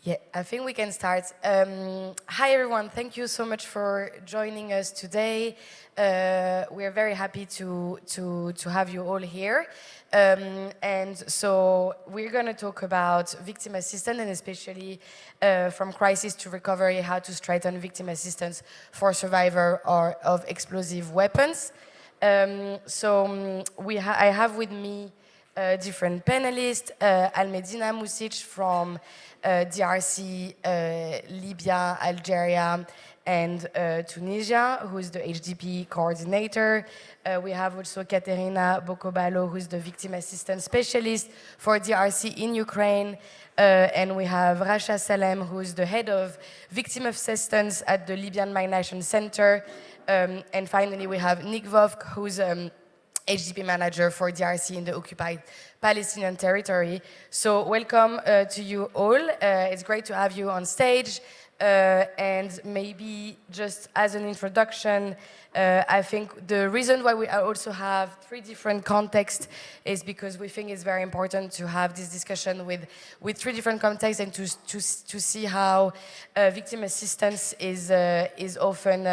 Yeah, I think we can start. Hi everyone, thank you so much for joining us today. We are very happy to have you all here. And so we're going to talk about victim assistance and especially from crisis to recovery, how to strengthen victim assistance for survivors of explosive weapons. I have with me different panelists, Almedina Music from DRC, Libya, Algeria, and Tunisia, who is the HDP coordinator. We have also Katerina Bokobalo, who is the victim assistance specialist for DRC in Ukraine. And we have Rasha Salem, who is the head of victim assistance at the Libyan Migration Center. And finally, we have Nick Vovk, who's HDP manager for DRC in the occupied Palestinian territory. So welcome to you all. It's great to have you on stage. And maybe just as an introduction, I think the reason why we also have three different contexts is because we think it's very important to have this discussion with three different contexts and to see how victim assistance is often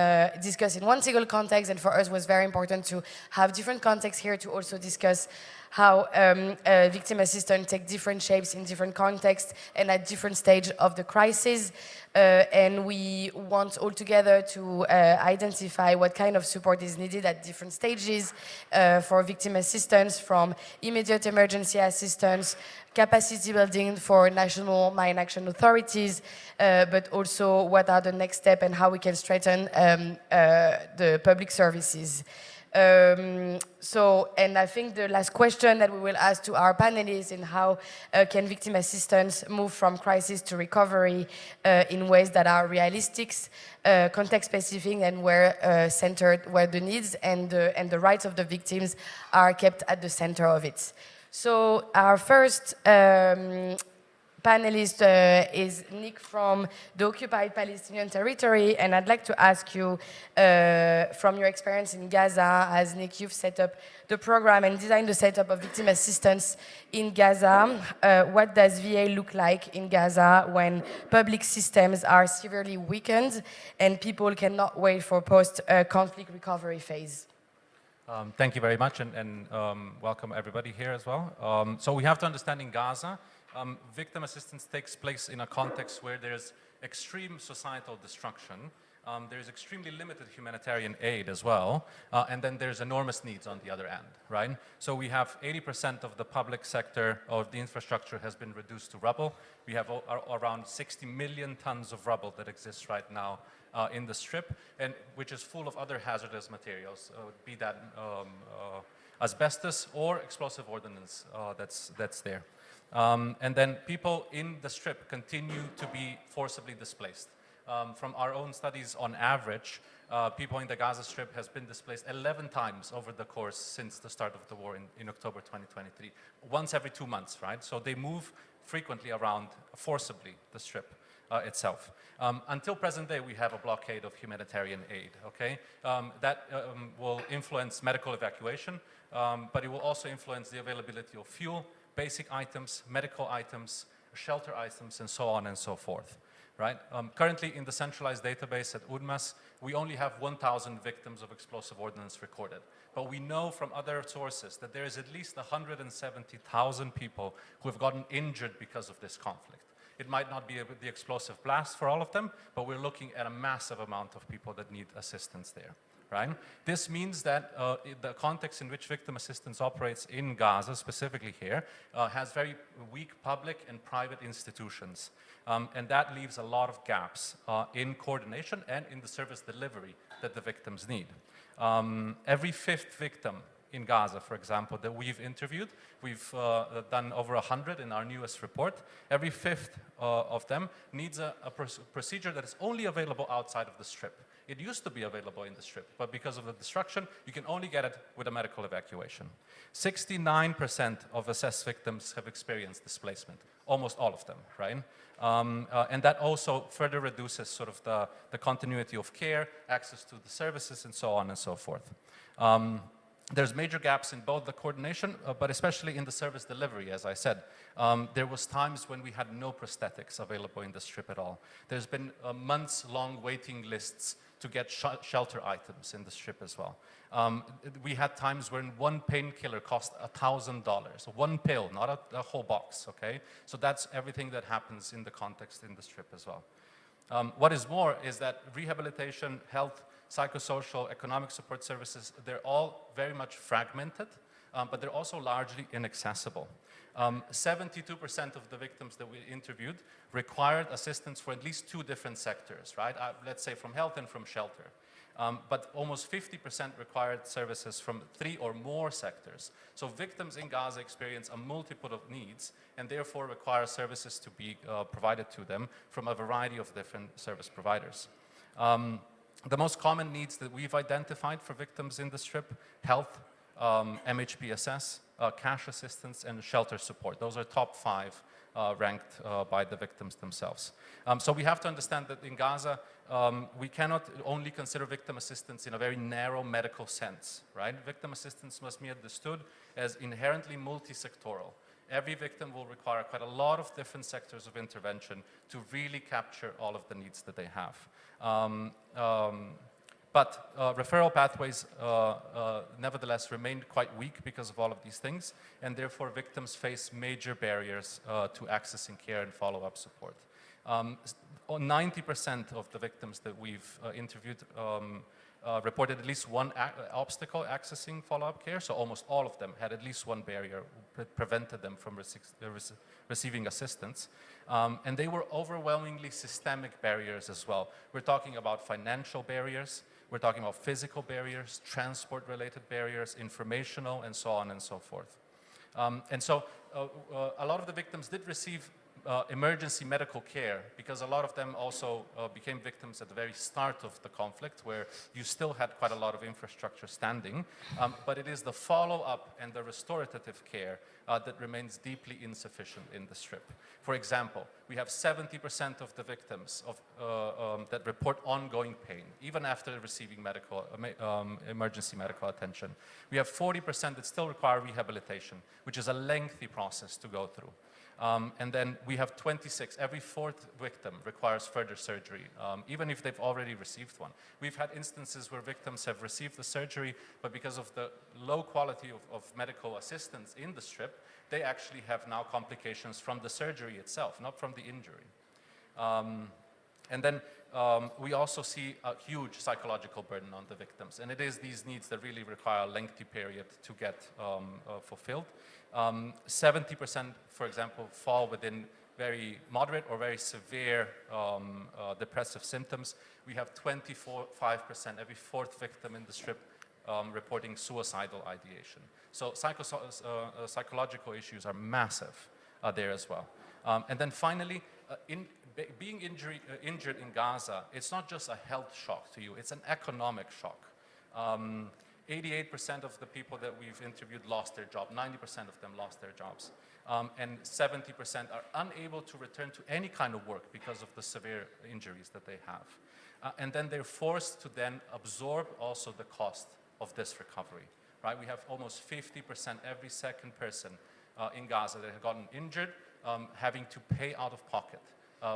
discussed in one single context. And for us, it was very important to have different contexts here to also discuss how victim assistance take different shapes in different contexts and at different stages of the crisis. And we want all together to identify what kind of support is needed at different stages for victim assistance, from immediate emergency assistance, capacity building for national mine action authorities, but also what are the next steps and how we can strengthen the public services. And I think the last question that we will ask to our panelists is how can victim assistance move from crisis to recovery in ways that are realistic, context-specific, and where centered, where the needs and the rights of the victims are kept at the center of it. So our first panelist is Nick from the occupied Palestinian territory, and I'd like to ask you, from your experience in Gaza, as Nick, you've set up the program and designed the setup of victim assistance in Gaza. What does VA look like in Gaza when public systems are severely weakened and people cannot wait for post-conflict recovery phase? Thank you very much, and welcome everybody here as well. So we have to understand in Gaza, victim assistance takes place in a context where there's extreme societal destruction, there's extremely limited humanitarian aid as well, and then there's enormous needs on the other end, right? So we have 80% of the public sector of the infrastructure has been reduced to rubble. We have around 60 million tons of rubble that exists right now in the strip, and which is full of other hazardous materials, be that asbestos or explosive ordnance that's there. And then people in the strip continue to be forcibly displaced. From our own studies, on average, people in the Gaza Strip has been displaced 11 times over the course since the start of the war in October 2023, once every 2 months, right? So they move frequently around forcibly the strip itself. Until present day, we have a blockade of humanitarian aid, okay? That will influence medical evacuation, but it will also influence the availability of fuel, basic items, medical items, shelter items, and so on and so forth, right? Currently, in the centralized database at UNMAS, we only have 1,000 victims of explosive ordnance recorded. But we know from other sources that there is at least 170,000 people who have gotten injured because of this conflict. It might not be the explosive blast for all of them, but we're looking at a massive amount of people that need assistance there. Right? This means that the context in which victim assistance operates in Gaza, specifically here, has very weak public and private institutions. And that leaves a lot of gaps in coordination and in the service delivery that the victims need. Every fifth victim in Gaza, for example, that we've interviewed, we've done over 100 in our newest report, every fifth of them needs a procedure that is only available outside of the strip. It used to be available in the strip, but because of the destruction, you can only get it with a medical evacuation. 69% of assessed victims have experienced displacement, almost all of them, right? And that also further reduces sort of the continuity of care, access to the services, and so on and so forth. there's major gaps in both the coordination, but especially in the service delivery, as I said. There was times when we had no prosthetics available in the Strip at all. There's been months-long waiting lists to get shelter items in the Strip as well. We had times when one painkiller cost $1,000, one pill, not a whole box, okay? So that's everything that happens in the context in the Strip as well. What is more is that rehabilitation, health, psychosocial, economic support services, they're all very much fragmented, but they're also largely inaccessible. 72% of the victims that we interviewed required assistance for at least 2 different sectors, right? Let's say from health and from shelter. But almost 50% required services from 3 or more sectors. So victims in Gaza experience a multiple of needs and therefore require services to be provided to them from a variety of different service providers. The most common needs that we've identified for victims in the Strip: health, MHPSS, cash assistance, and shelter support. Those are top 5 ranked by the victims themselves. So we have to understand that in Gaza, we cannot only consider victim assistance in a very narrow medical sense, right? Victim assistance must be understood as inherently multi-sectoral. Every victim will require quite a lot of different sectors of intervention to really capture all of the needs that they have. But referral pathways nevertheless remained quite weak because of all of these things, and therefore victims face major barriers to accessing care and follow-up support. 90% of the victims that we've interviewed reported at least one obstacle accessing follow-up care, so almost all of them had at least one barrier that prevented them from receiving assistance. And they were overwhelmingly systemic barriers as well. We're talking about financial barriers, we're talking about physical barriers, transport-related barriers, informational, and so on and so forth. And so a lot of the victims did receive emergency medical care, because a lot of them also became victims at the very start of the conflict, where you still had quite a lot of infrastructure standing, but it is the follow-up and the restorative care that remains deeply insufficient in the Strip. For example, we have 70% of the victims that report ongoing pain, even after receiving emergency medical attention. We have 40% that still require rehabilitation, which is a lengthy process to go through. And then we have 26, every 4th victim requires further surgery, even if they've already received one. We've had instances where victims have received the surgery, but because of the low quality of medical assistance in the Strip, they actually have now complications from the surgery itself, not from the injury. And then we also see a huge psychological burden on the victims, and it is these needs that really require a lengthy period to get fulfilled. 70%, for example, fall within very moderate or very severe depressive symptoms. We have 25%, every 4th victim in the Strip reporting suicidal ideation. So psychological issues are massive there as well. And then finally, being injured in Gaza, it's not just a health shock to you, it's an economic shock. 88% of the people that we've interviewed lost their job, 90% of them lost their jobs. And 70% are unable to return to any kind of work because of the severe injuries that they have. And then they're forced to then absorb also the cost of this recovery, right? We have almost 50%, every second person in Gaza that have gotten injured, having to pay out of pocket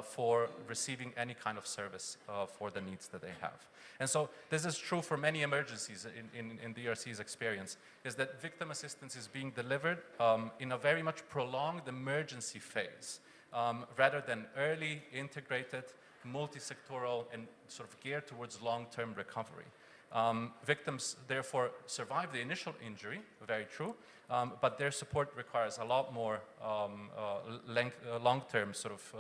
for receiving any kind of service for the needs that they have. And so this is true for many emergencies in DRC's experience, is that victim assistance is being delivered in a very much prolonged emergency phase, rather than early, integrated, multi-sectoral, and sort of geared towards long-term recovery. Victims therefore survive the initial injury, very true, but their support requires a lot more long-term sort of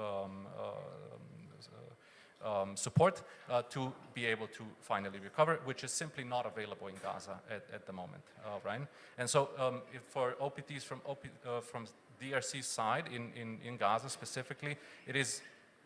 support to be able to finally recover, which is simply not available in Gaza at the moment, right? And so for OPTs from DRC's side in Gaza specifically, it is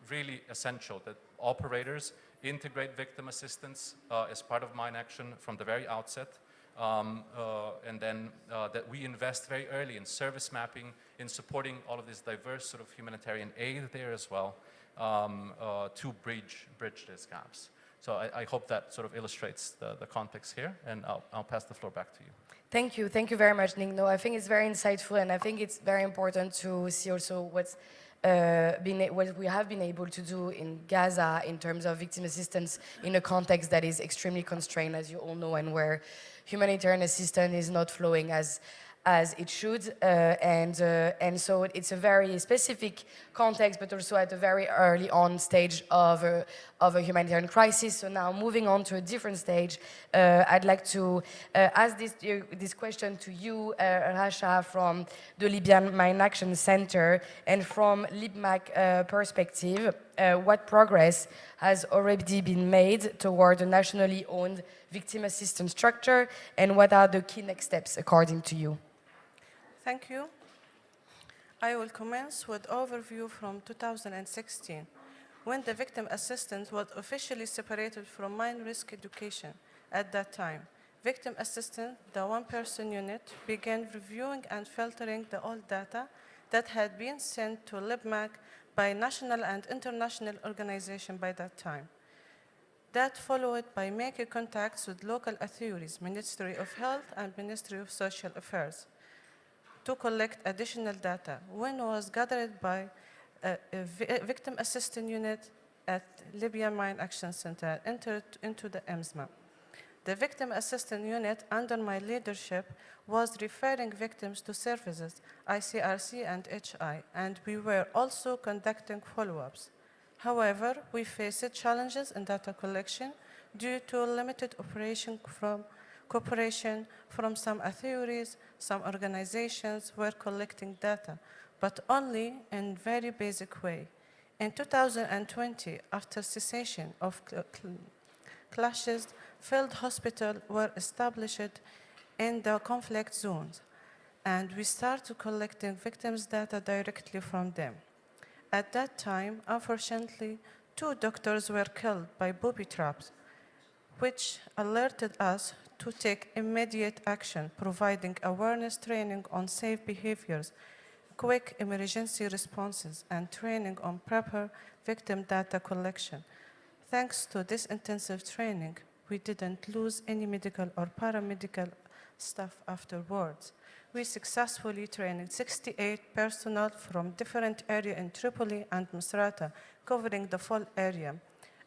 really essential that operators integrate victim assistance as part of mine action from the very outset, and then that we invest very early in service mapping, in supporting all of this diverse sort of humanitarian aid there as well, to bridge these gaps. So I hope that sort of illustrates the context here, and I'll pass the floor back to you. Thank you very much, Nick. No, I think it's very insightful, and I think it's very important to see also what we have been able to do in Gaza in terms of victim assistance in a context that is extremely constrained, as you all know, and where humanitarian assistance is not flowing as it should, and so it's a very specific context, but also at a very early on stage of a humanitarian crisis. So now moving on to a different stage, I'd like to ask this question to you, Rasha, from the Libyan Mine Action Center, and from LibMac perspective, what progress has already been made toward a nationally owned victim assistance structure, and what are the key next steps according to you? Thank you. I will commence with overview from 2016, when the victim assistance was officially separated from mine risk education. At that time, victim assistance, the one-person unit, began reviewing and filtering the old data that had been sent to LibMac by national and international organizations by that time. That followed by making contacts with local authorities, Ministry of Health and Ministry of Social Affairs, to collect additional data. When was gathered by a victim assistance unit at Libyan Mine Action Center, entered into the EMSMA. The victim assistance unit under my leadership was referring victims to services, ICRC and HI, and we were also conducting follow-ups. However, we faced challenges in data collection due to limited cooperation from some authorities. Some organizations were collecting data, but only in very basic way. In 2020, after cessation of clashes, field hospitals were established in the conflict zones, and we started collecting victims' data directly from them. At that time, unfortunately, 2 doctors were killed by booby traps, which alerted us to take immediate action, providing awareness training on safe behaviors, quick emergency responses, and training on proper victim data collection. Thanks to this intensive training, we didn't lose any medical or paramedical staff afterwards. We successfully trained 68 personnel from different areas in Tripoli and Misrata, covering the full area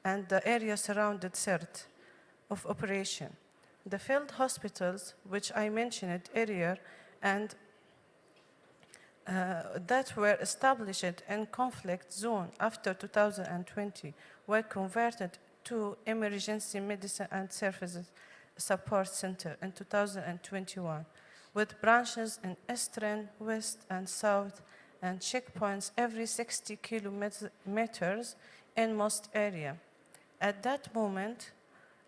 and the area surrounded Sirte of operation. The field hospitals, which I mentioned earlier, and that were established in conflict zone after 2020, were converted to emergency medicine and services support center in 2021, with branches in eastern, west, and south, and checkpoints every 60 kilometers in most area. At that moment,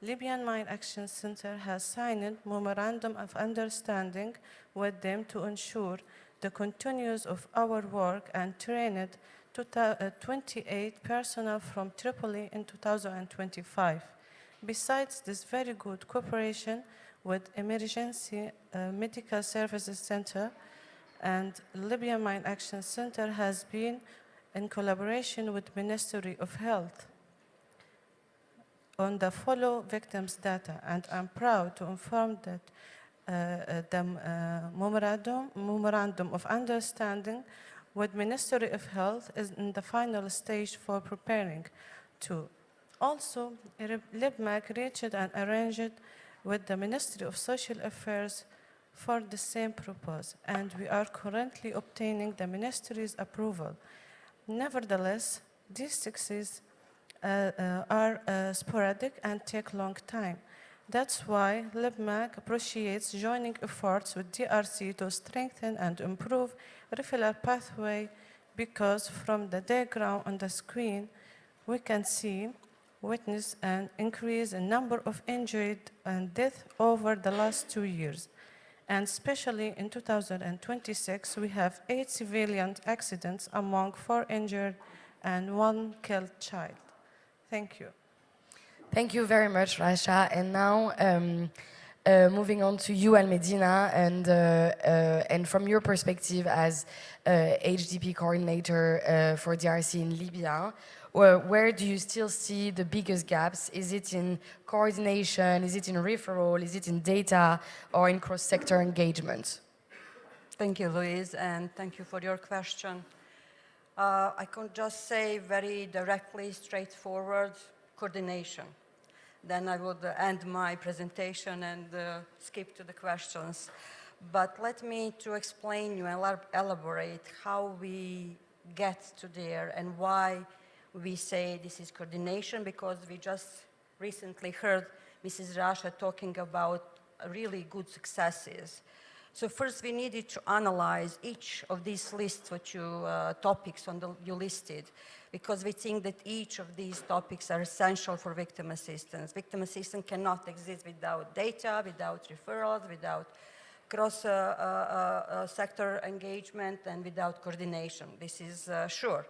Libyan Mine Action Center has signed a memorandum of understanding with them to ensure the continuance of our work, and trained 28 personnel from Tripoli in 2025. Besides this very good cooperation with Emergency Medical Services Center, and Libyan Mine Action Center has been in collaboration with Ministry of Health on the follow victims data, and I'm proud to inform that the memorandum of understanding with Ministry of Health is in the final stage for preparing to. Also, LibMac reached and arranged with the Ministry of Social Affairs for the same purpose, and we are currently obtaining the Ministry's approval. Nevertheless, these successes are sporadic and take long time. That's why LibMac appreciates joining efforts with DRC to strengthen and improve referral pathway, because from the diagram on the screen, we can witness an increase in number of injured and death over the last 2 years. And especially in 2026, we have 8 civilian accidents among 4 injured and 1 killed child. Thank you. Thank you very much, Rasha. And now moving on to you, Al-Medina, and from your perspective as HDP coordinator for DRC in Libya, where do you still see the biggest gaps? Is it in coordination? Is it in referral? Is it in data or in cross-sector engagement? Thank you, Louise, and thank you for your question. I can just say very directly, straightforward, coordination. Then I would end my presentation and skip to the questions. But let me to explain you and elaborate how we get to there and why we say this is coordination, because we just recently heard Mrs. Rasha talking about really good successes. So first we needed to analyze each of these lists, what you topics you listed, because we think that each of these topics are essential for victim assistance. Victim assistance cannot exist without data, without referrals, without cross-sector engagement, and without coordination. This is sure.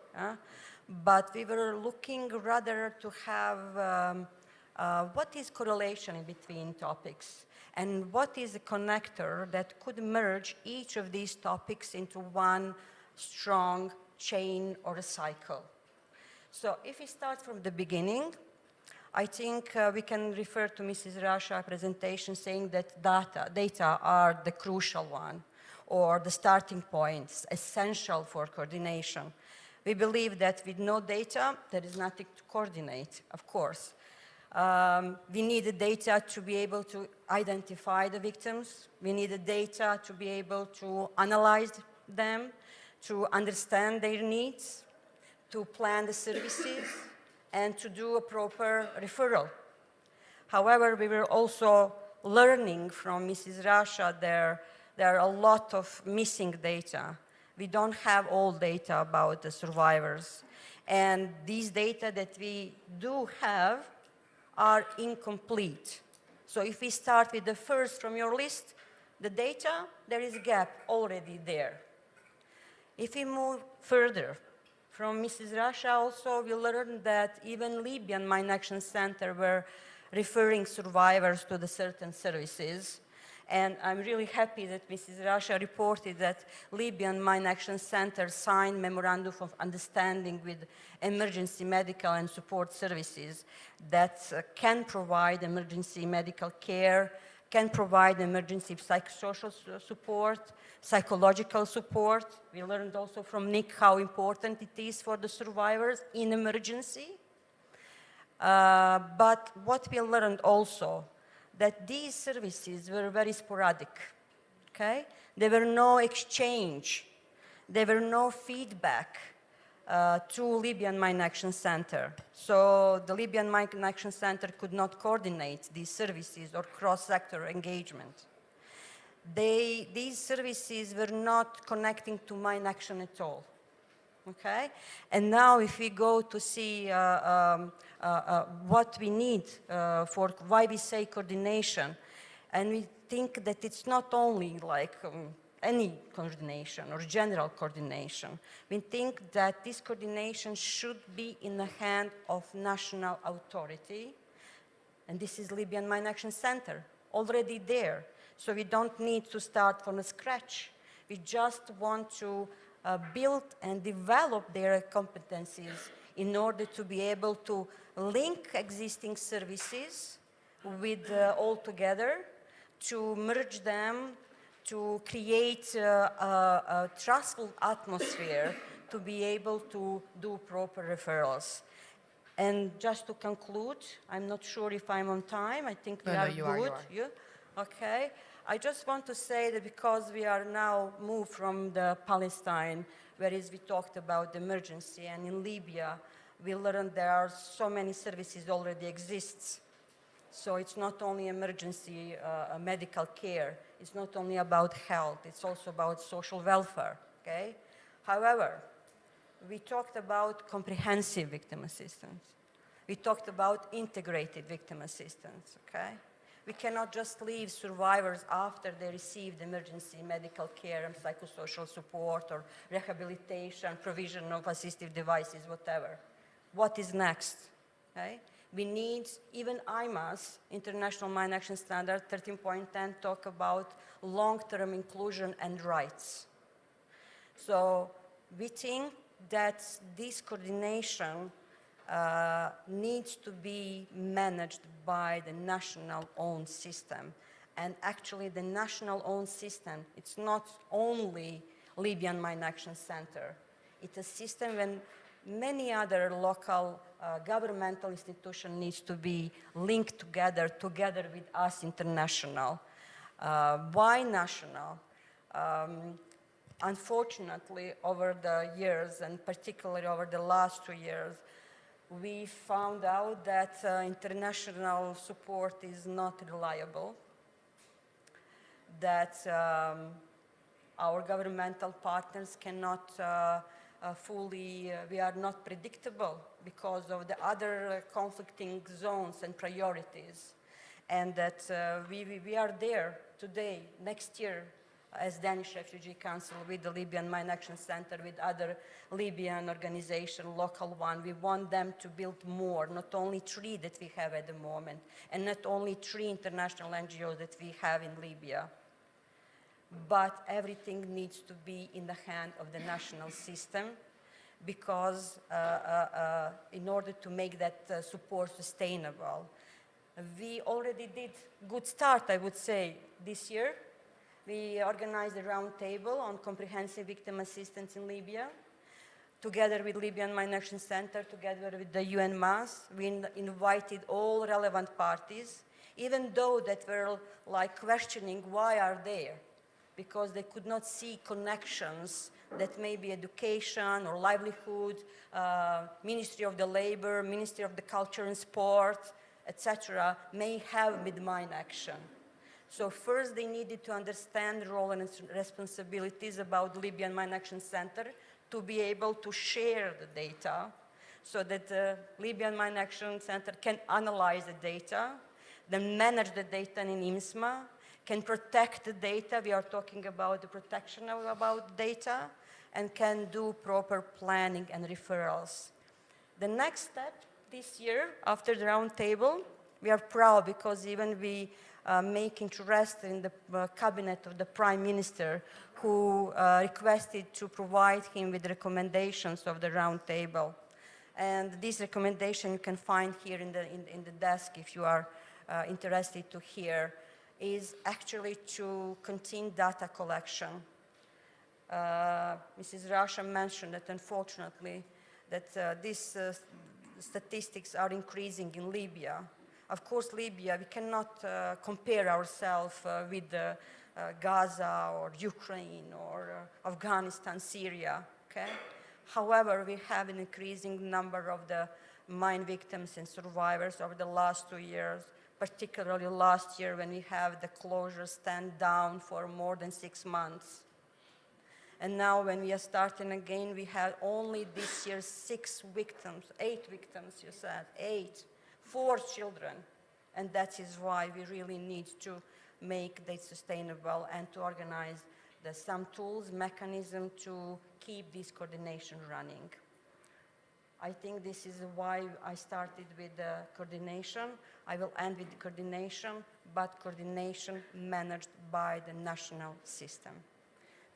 But we were looking rather to have what is correlation in between topics, and what is a connector that could merge each of these topics into one strong chain or a cycle. So if we start from the beginning, I think we can refer to Mrs. Rasha's presentation saying that data are the crucial one, or the starting points, essential for coordination. We believe that with no data, there is nothing to coordinate, of course. We need the data to be able to identify the victims. We need the data to be able to analyze them, to understand their needs, to plan the services, and to do a proper referral. However, we were also learning from Mrs. Rasha there are a lot of missing data. We don't have all data about the survivors. And these data that we do have are incomplete. So if we start with the first from your list, the data, there is a gap already there. If we move further, from Mrs. Rasha also, we learned that even Libyan Mine Action Center were referring survivors to the certain services. And I'm really happy that Mrs. Rasha reported that Libyan Mine Action Center signed memorandum of understanding with emergency medical and support services that can provide emergency medical care, can provide emergency psychosocial support, psychological support. We learned also from Nick how important it is for the survivors in emergency. But what we learned also, that these services were very sporadic, okay? There were no exchange. There were no feedback to Libyan Mine Action Center. So the Libyan Mine Action Center could not coordinate these services or cross-sector engagement. These services were not connecting to mine action at all, okay? And now if we go to see what we need for why we say coordination, and we think that it's not only like any coordination or general coordination. We think that this coordination should be in the hand of national authority, and this is Libyan Mine Action Center, already there. So we don't need to start from scratch. We just want to build and develop their competencies in order to be able to link existing services with all together, to merge them, to create a trustful atmosphere to be able to do proper referrals. And just to conclude, I'm not sure if I'm on time. I think we are good. You are. Okay. I just want to say that because we are now moved from the Palestine, whereas we talked about the emergency, and in Libya, we learned there are so many services already exists. So it's not only emergency medical care, it's not only about health, it's also about social welfare, okay? However, we talked about comprehensive victim assistance. We talked about integrated victim assistance, okay? We cannot just leave survivors after they received emergency medical care and psychosocial support or rehabilitation, provision of assistive devices, whatever. What is next, okay? We need, even IMAS, International Mine Action Standard 13.10, talk about long-term inclusion and rights. So we think that this coordination needs to be managed by the national-owned system. And actually the national-owned system, it's not only Libyan Mine Action Center. It's a system when many other local governmental institutions needs to be linked together with us international. Why national? Unfortunately, over the years, and particularly over the last 2 years, we found out that international support is not reliable, that our governmental partners cannot fully, we are not predictable because of the other conflicting zones and priorities. And that we are there today, next year, as Danish Refugee Council with the Libyan Mine Action Center, with other Libyan organizations, local one. We want them to build more, not only 3 that we have at the moment, and not only 3 international NGOs that we have in Libya. But everything needs to be in the hand of the national system, because in order to make that support sustainable. We already did good start, I would say, this year. We organized a roundtable on comprehensive victim assistance in Libya, together with Libyan Mine Action Center, together with the UNMAS. We invited all relevant parties, even though that were like questioning why are they, because they could not see connections that maybe education or livelihood, Ministry of the Labor, Ministry of the Culture and Sport, etc., may have with mine action. So first they needed to understand the role and responsibilities about the Libyan Mine Action Center to be able to share the data, so that the Libyan Mine Action Center can analyze the data, then manage the data in IMSMA, can protect the data. We are talking about the protection of about data, and can do proper planning and referrals. The next step this year, after the roundtable, we are proud because even we make interest in the cabinet of the Prime Minister, who requested to provide him with recommendations of the roundtable. And this recommendation you can find here in the desk if you are interested to hear, is actually to continue data collection. Mrs. Rasha mentioned that unfortunately that these statistics are increasing in Libya. Of course, Libya, we cannot compare ourselves with Gaza or Ukraine or Afghanistan, Syria, okay? However, we have an increasing number of the mine victims and survivors over the last 2 years, particularly last year when we have the closures stand down for more than 6 months. And now when we are starting again, we had only this year 6 victims, 8 victims, you said, 8, 4 children. And that is why we really need to make that sustainable and to organize some tools, mechanism to keep this coordination running. I think this is why I started with the coordination. I will end with the coordination, but coordination managed by the national system.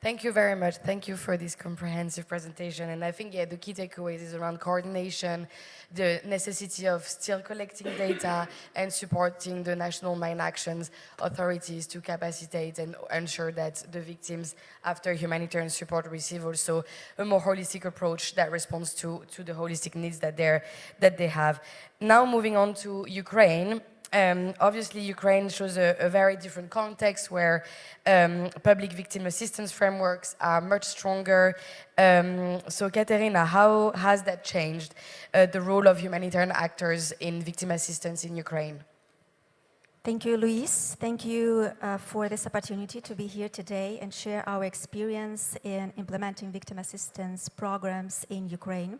Thank you very much. Thank you for this comprehensive presentation. And I think, yeah, the key takeaways is around coordination, the necessity of still collecting data and supporting the national mine actions authorities to capacitate and ensure that the victims, after humanitarian support, receive also a more holistic approach that responds to the holistic needs that they have. Now moving on to Ukraine. Obviously, Ukraine shows a very different context where public victim assistance frameworks are much stronger. So, Katerina, how has that changed the role of humanitarian actors in victim assistance in Ukraine? Thank you, Louise. Thank you for this opportunity to be here today and share our experience in implementing victim assistance programs in Ukraine.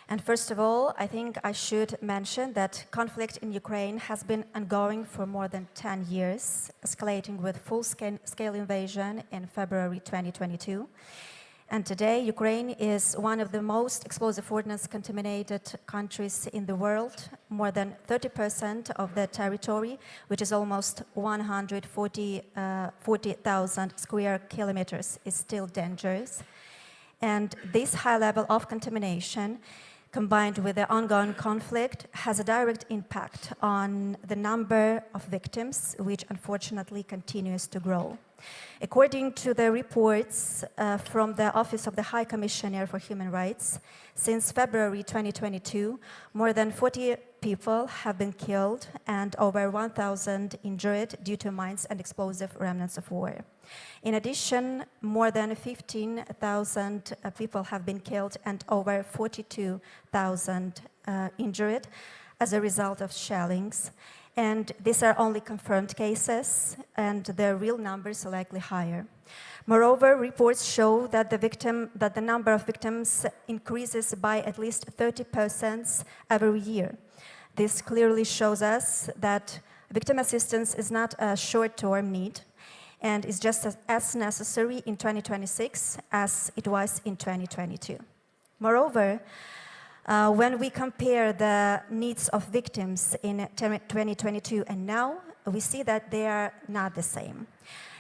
And first of all, I think I should mention that conflict in Ukraine has been ongoing for more than 10 years, escalating with full-scale invasion in February 2022. And today, Ukraine is one of the most explosive ordnance contaminated countries in the world. More than 30% of the territory, which is almost 140,000 square kilometers, is still dangerous. And this high level of contamination, combined with the ongoing conflict, has a direct impact on the number of victims, which unfortunately continues to grow. According to the reports from the Office of the High Commissioner for Human Rights, since February 2022, more than 40 people have been killed and over 1,000 injured due to mines and explosive remnants of war. In addition, more than 15,000 people have been killed and over 42,000 injured as a result of shellings. And these are only confirmed cases, and the real numbers are likely higher. Moreover, reports show that the number of victims increases by at least 30% every year. This clearly shows us that victim assistance is not a short-term need and is just as necessary in 2026 as it was in 2022. Moreover, when we compare the needs of victims in 2022 and now, we see that they are not the same.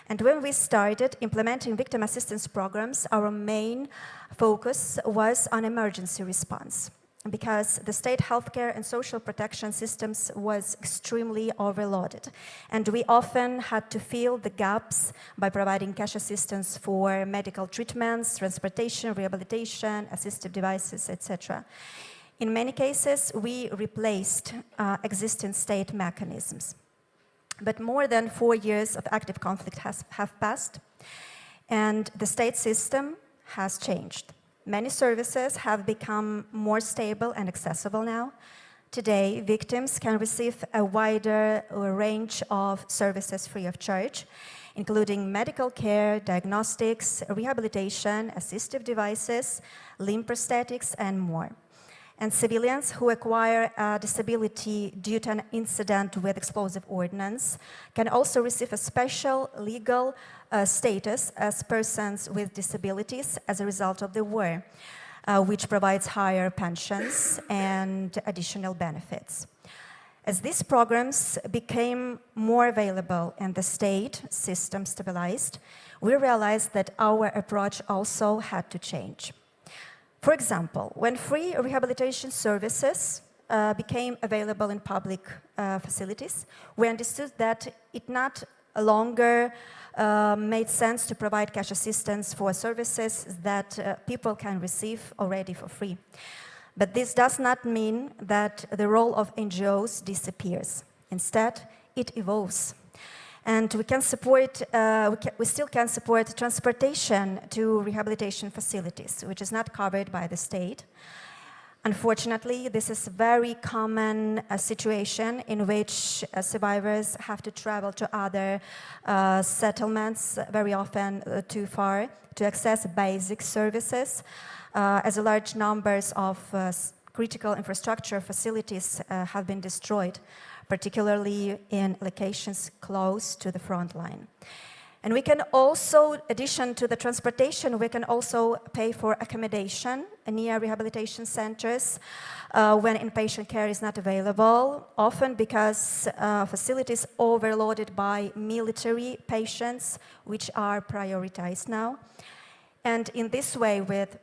And when we started implementing victim assistance programs, our main focus was on emergency response, because the state healthcare and social protection systems was extremely overloaded. And we often had to fill the gaps by providing cash assistance for medical treatments, transportation, rehabilitation, assistive devices, etc. In many cases, we replaced existing state mechanisms. But more than 4 years of active conflict have passed, and the state system has changed. Many services have become more stable and accessible now. Today, victims can receive a wider range of services free of charge, including medical care, diagnostics, rehabilitation, assistive devices, limb prosthetics, and more. And civilians who acquire a disability due to an incident with explosive ordnance can also receive a special legal status as persons with disabilities as a result of the war, which provides higher pensions and additional benefits. As these programs became more available and the state system stabilized, we realized that our approach also had to change. For example, when free rehabilitation services became available in public facilities, we understood that it not longer made sense to provide cash assistance for services that people can receive already for free. But this does not mean that the role of NGOs disappears. Instead, it evolves. And we still can support transportation to rehabilitation facilities, which is not covered by the state. Unfortunately, this is a very common situation in which survivors have to travel to other settlements, very often too far, to access basic services, as large numbers of critical infrastructure facilities have been destroyed, particularly in locations close to the front line. And we can also, in addition to the transportation, we can also pay for accommodation near rehabilitation centers when inpatient care is not available, often because facilities overloaded by military patients, which are prioritized now. And in this way, with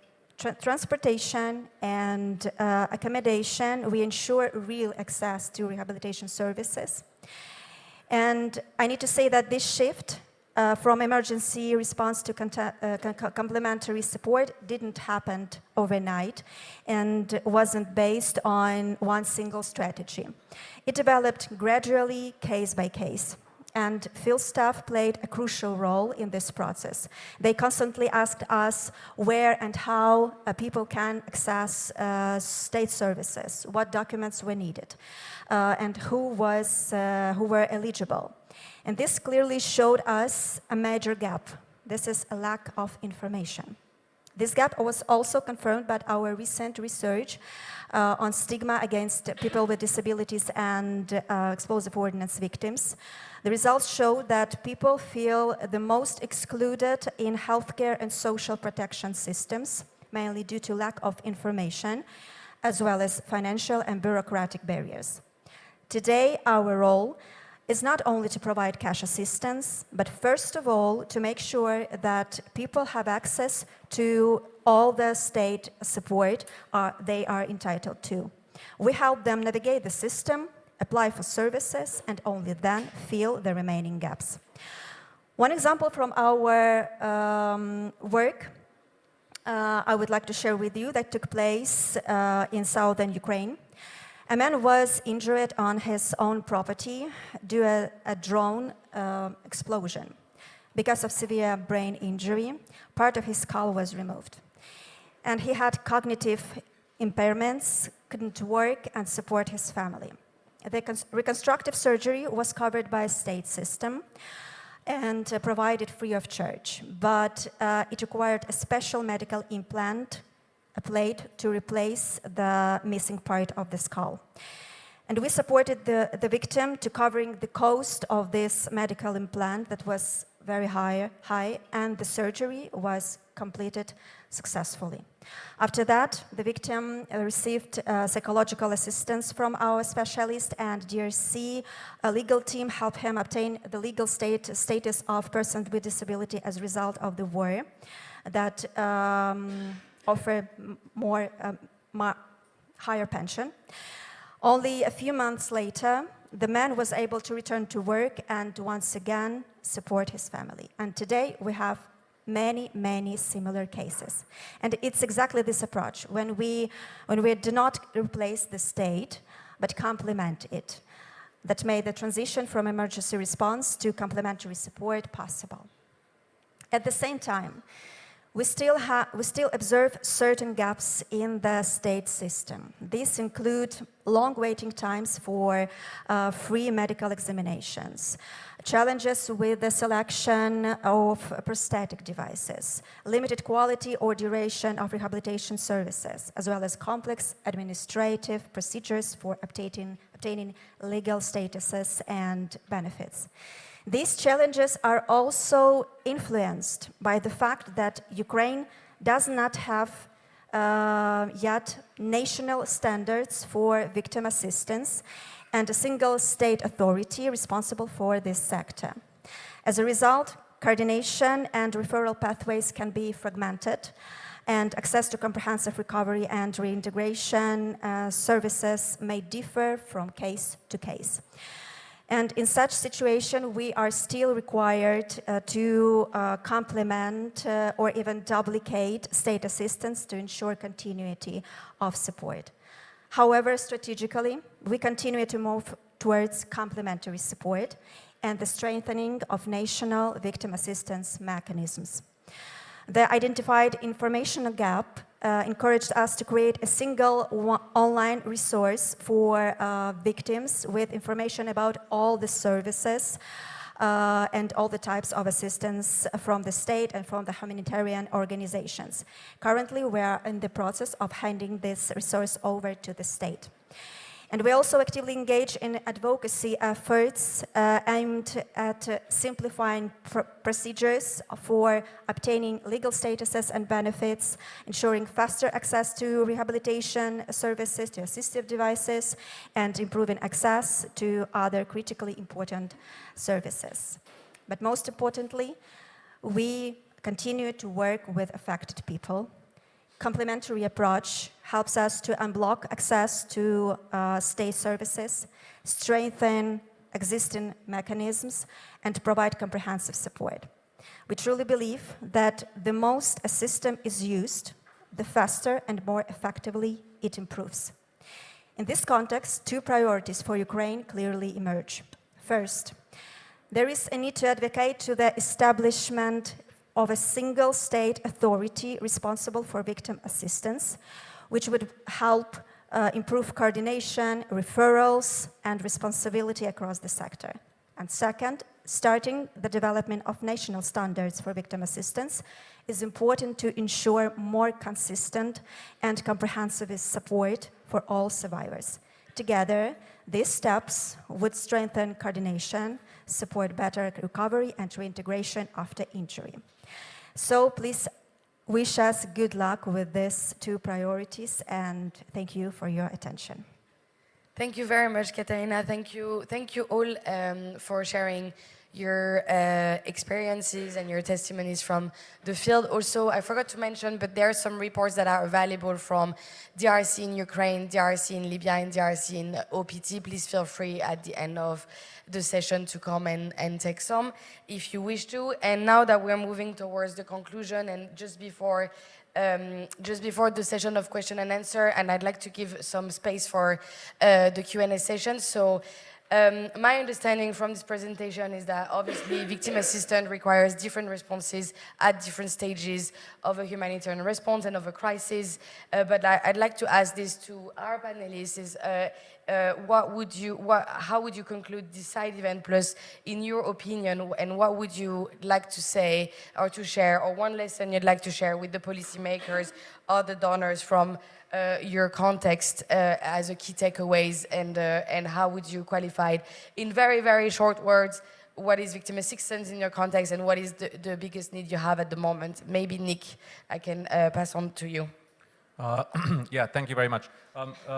transportation and accommodation, we ensure real access to rehabilitation services. And I need to say that this shift from emergency response to complementary support didn't happen overnight and wasn't based on one single strategy. It developed gradually, case by case. And field staff played a crucial role in this process. They constantly asked us where and how people can access state services, what documents were needed, and who were eligible. And this clearly showed us a major gap. This is a lack of information. This gap was also confirmed by our recent research on stigma against people with disabilities and explosive ordnance victims. The results show that people feel the most excluded in healthcare and social protection systems, mainly due to lack of information, as well as financial and bureaucratic barriers. Today, our role is not only to provide cash assistance, but first of all, to make sure that people have access to all the state support they are entitled to. We help them navigate the system, apply for services, and only then fill the remaining gaps. One example from our work I would like to share with you that took place in southern Ukraine. A man was injured on his own property due to a drone explosion. Because of severe brain injury, part of his skull was removed. And he had cognitive impairments, couldn't work and support his family. The reconstructive surgery was covered by a state system and provided free of charge, but it required a special medical implant, a plate, to replace the missing part of the skull. And we supported the victim to covering the cost of this medical implant that was very high, and the surgery was completed successfully. After that, the victim received psychological assistance from our specialist, and DRC, a legal team, helped him obtain the legal status of person with disability as a result of the war that offer higher pension. Only a few months later, the man was able to return to work and once again support his family. And today we have many similar cases. And it's exactly this approach, when we do not replace the state, but complement it, that made the transition from emergency response to complementary support possible. At the same time, we still observe certain gaps in the state system. These include long waiting times for free medical examinations, challenges with the selection of prosthetic devices, limited quality or duration of rehabilitation services, as well as complex administrative procedures for obtaining legal statuses and benefits. These challenges are also influenced by the fact that Ukraine does not have yet national standards for victim assistance and a single state authority responsible for this sector. As a result, coordination and referral pathways can be fragmented, and access to comprehensive recovery and reintegration services may differ from case to case. And in such situation, we are still required to complement or even duplicate state assistance to ensure continuity of support. However, strategically, we continue to move towards complementary support and the strengthening of national victim assistance mechanisms. The identified information gap encouraged us to create a single online resource for victims with information about all the services and all the types of assistance from the state and from the humanitarian organizations. Currently, we are in the process of handing this resource over to the state. And we also actively engage in advocacy efforts aimed at simplifying procedures for obtaining legal statuses and benefits, ensuring faster access to rehabilitation services, to assistive devices, and improving access to other critically important services. But most importantly, we continue to work with affected people. Complementary approach helps us to unblock access to state services, strengthen existing mechanisms, and provide comprehensive support. We truly believe that the most a system is used, the faster and more effectively it improves. In this context, two priorities for Ukraine clearly emerge. First, there is a need to advocate to the establishment of a single state authority responsible for victim assistance, which would help improve coordination, referrals, and responsibility across the sector. And second, starting the development of national standards for victim assistance is important to ensure more consistent and comprehensive support for all survivors. Together, these steps would strengthen coordination, support better recovery and reintegration after injury. So please wish us good luck with these two priorities, and thank you for your attention. Thank you very much, Katerina. Thank you all for sharing your experiences and your testimonies from the field. Also, I forgot to mention, but there are some reports that are available from DRC in Ukraine, DRC in Libya, and DRC in OPT. Please feel free at the end of the session to come and take some if you wish to. And now that we're moving towards the conclusion, and just before the session of question and answer, and I'd like to give some space for the Q&A session. So my understanding from this presentation is that obviously victim assistance requires different responses at different stages of a humanitarian response and of a crisis. But I'd like to ask this to our panelists: is how would you conclude this side event plus, in your opinion, and what would you like to say or to share, or one lesson you'd like to share with the policymakers or the donors from your context as a key takeaways, and how would you qualify it in very, very short words? What is victim assistance in your context, and what is the biggest need you have at the moment? Maybe Nick, I can pass on to you. Yeah, thank you very much.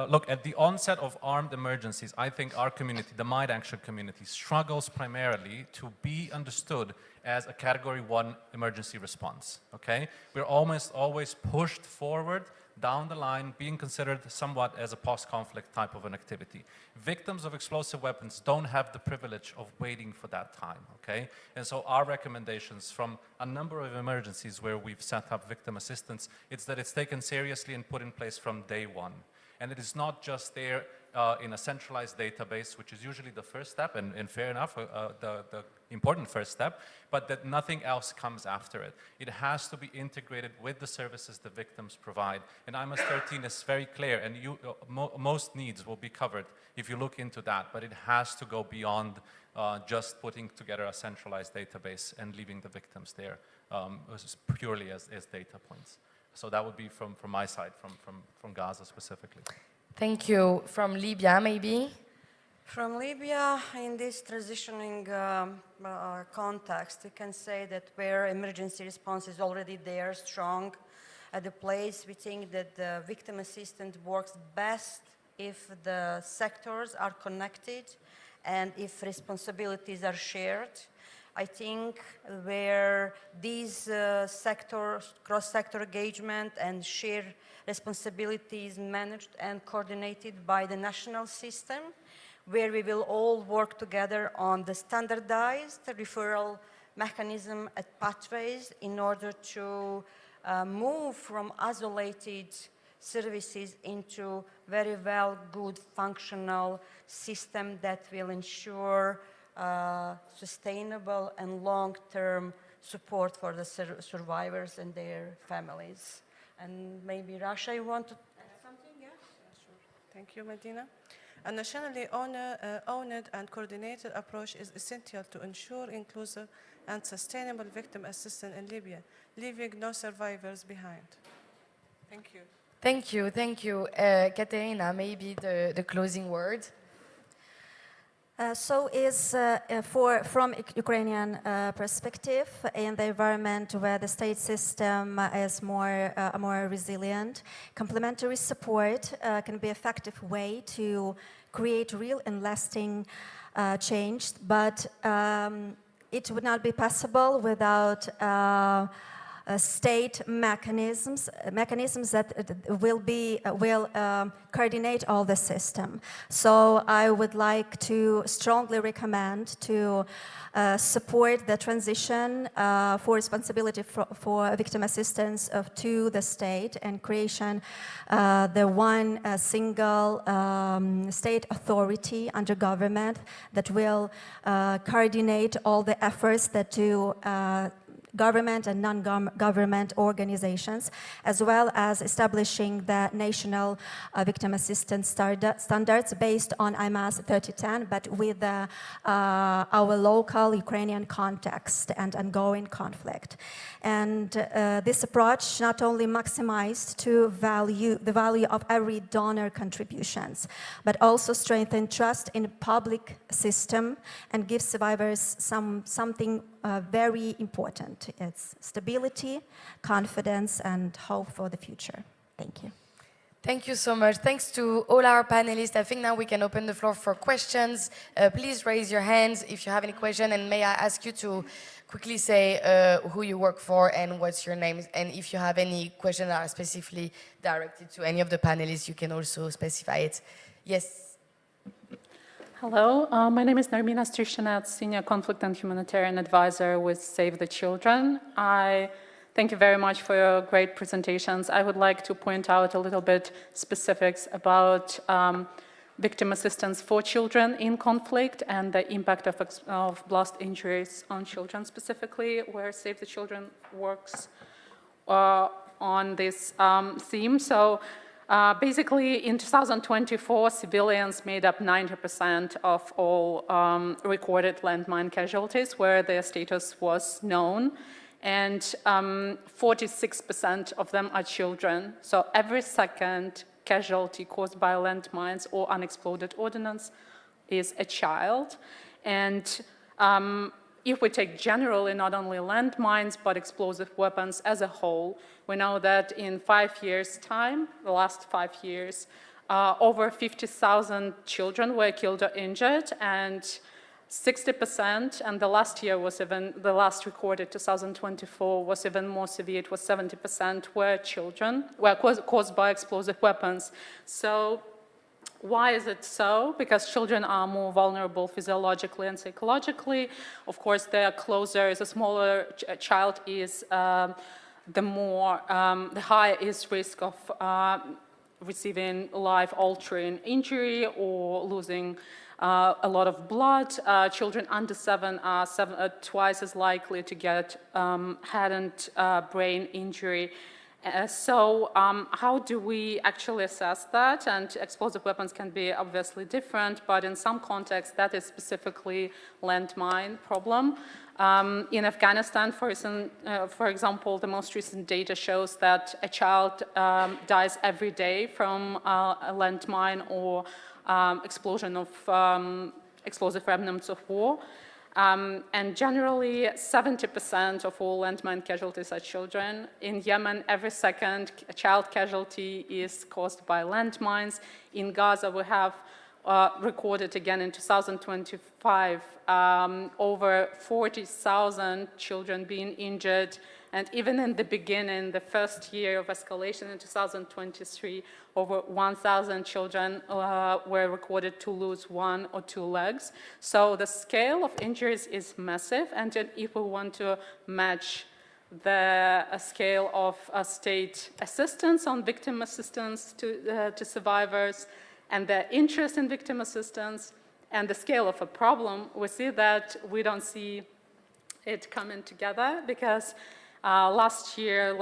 Look, at the onset of armed emergencies, I think our community, the Mind Action community, struggles primarily to be understood as a Category 1 emergency response, okay? We're almost always pushed forward down the line, being considered somewhat as a post-conflict type of an activity. Victims of explosive weapons don't have the privilege of waiting for that time, okay? And so our recommendations from a number of emergencies where we've set up victim assistance, it's that it's taken seriously and put in place from day one. And it is not just there in a centralized database, which is usually the first step, and fair enough, the important first step, but that nothing else comes after it. It has to be integrated with the services the victims provide. And IMAS 13 is very clear, and most needs will be covered if you look into that, but it has to go beyond just putting together a centralized database and leaving the victims there purely as data points. So that would be from my side, from Gaza specifically. Thank you. From Libya, maybe? From Libya, in this transitioning context, we can say that where emergency response is already there, strong, at the place, we think that the victim assistance works best if the sectors are connected and if responsibilities are shared. I think where these cross-sector engagement and shared responsibilities managed and coordinated by the national system, where we will all work together on the standardized referral mechanism and pathways in order to move from isolated services into very well, good, functional system that will ensure sustainable and long-term support for the survivors and their families. And maybe Rasha, you want to add something? Yeah? Sure. Thank you, Medina. A nationally owned and coordinated approach is essential to ensure inclusive and sustainable victim assistance in Libya, leaving no survivors behind. Thank you. Thank you, thank you. Katerina, maybe the closing word. From Ukrainian perspective, in the environment where the state system is more resilient, complementary support can be an effective way to create real and lasting change, but it would not be possible without state mechanisms that will coordinate all the system. So I would like to strongly recommend to support the transition for responsibility for victim assistance to the state and creation the one single state authority under government that will coordinate all the efforts that do government and non-government organizations, as well as establishing the national victim assistance standards based on IMAS 3010, but with our local Ukrainian context and ongoing conflict. And this approach not only maximized the value of every donor contributions, but also strengthened trust in the public system and gives survivors something very important. It's stability, confidence, and hope for the future. Thank you. Thank you so much. Thanks to all our panelists. I think now we can open the floor for questions. Please raise your hands if you have any question, and may I ask you to quickly say who you work for and what's your name, and if you have any questions that are specifically directed to any of the panelists, you can also specify it. Yes. Hello, my name is Narmina Strishanets, Senior Conflict and Humanitarian Advisor with Save the Children. I thank you very much for your great presentations. I would like to point out a little bit specifics about victim assistance for children in conflict and the impact of blast injuries on children specifically, where Save the Children works on this theme. So basically, in 2024, civilians made up 90% of all recorded landmine casualties where their status was known, and 46% of them are children. So every second casualty caused by landmines or unexploded ordnance is a child. And if we take generally not only landmines but explosive weapons as a whole, we know that in 5 years' time, the last 5 years, over 50,000 children were killed or injured, and 60%, and the last year was even, the last recorded 2024 was even more severe, it was 70% were children, were caused by explosive weapons. So why is it so? Because children are more vulnerable physiologically and psychologically. Of course, they are closer, the smaller a child is, the higher is risk of receiving life-altering injury or losing a lot of blood. Children under 7 are twice as likely to get head and brain injury. So how do we actually assess that? And explosive weapons can be obviously different, but in some contexts, that is specifically landmine problem. In Afghanistan, for example, the most recent data shows that a child dies every day from a landmine or explosion of explosive remnants of war. And generally, 70% of all landmine casualties are children. In Yemen, every second child casualty is caused by landmines. In Gaza, we have recorded again in 2025 over 40,000 children being injured. And even in the beginning, the first year of escalation in 2023, over 1,000 children were recorded to lose 1 or 2 legs. So the scale of injuries is massive, and if we want to match the scale of state assistance on victim assistance to survivors and the interest in victim assistance and the scale of a problem, we see that we don't see it coming together because last year,